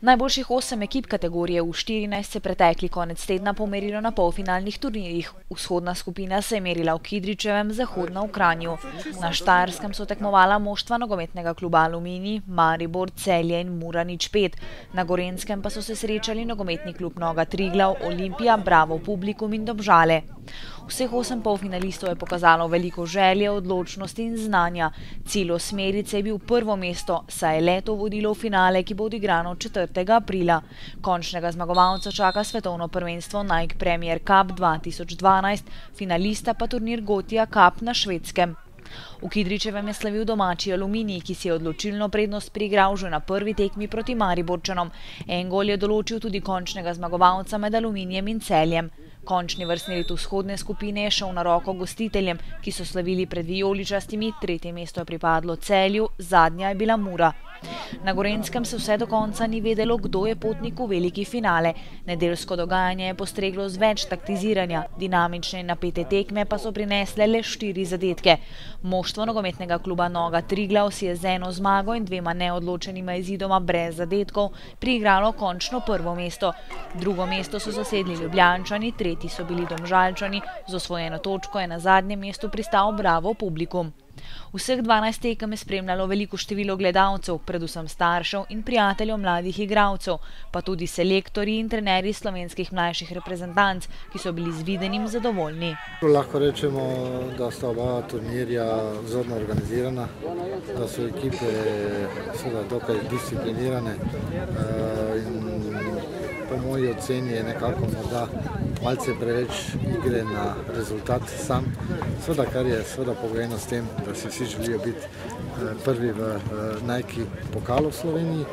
Najboljših 8 ekip kategorije U14 se pretekli konec tedna pomerilo na polfinalnih turnirjih. Vzhodna skupina se je merila v Kidričevem, zahodna v Kranju. Na Štajerskem so tekmovala moštva nogometnega kluba Aluminij, Maribor, Celje in Muranič 5. Na Gorenjskem pa so se srečali nogometni klub Noga Triglav, Olimpija, Bravo Publikum in Domžale. Vseh 8 polfinalistov je pokazalo veliko želje, odločnosti in znanja. Cilj osmerice je bil prvo mesto, saj je leto vodilo v finale, ki bo odigrano 4. aprila. Končnega zmagovalca čaka svetovno prvenstvo Nike Premier Cup 2012, finalista pa turnir Gothia Cup na Švedskem. V Kidričevem je slavil domači Aluminij, ki si je odločilno prednost priigral že na prvi tekmi proti Mariborčanom. En gol je določil tudi končnega zmagovalca med Aluminijem in Celjem. Končni vrstni red vzhodne skupine je šel na roko gostiteljem, ki so slavili pred vijoličastimi, 3. mesto je pripadlo Celju, zadnja je bila Mura. Na Gorenjskem se vse do konca ni vedelo, kdo je potnik v veliki finale. Nedeljsko dogajanje je postreglo z več taktiziranja, dinamične in napete tekme pa so prinesle le 4 zadetke. Moštvo nogometnega kluba Noga Triglav si je z 1 zmago in 2 neodločenima izidoma brez zadetkov priigralo končno prvo mesto. Drugo mesto so zasedli Ljubljančani, tretji so bili Domžalčani, z osvojeno točko je na zadnjem mestu pristal Bravo Publikum. Vseh 12 tekem je spremljalo veliko število gledalcev, predvsem staršev in prijateljev mladih igralcev, pa tudi selektorji in trenerji slovenskih mlajših reprezentanc, ki so bili z videnim zadovoljni. Lahko rečemo, da sta oba turnirja vzorno organizirana, da so ekipe seveda dokaj disciplinirane in po moji oceni je nekako morda malce preveč igre na rezultat sam, seveda kar je pogojeno s tem, da si vsi želijo biti prvi v Nike pokalu v Sloveniji.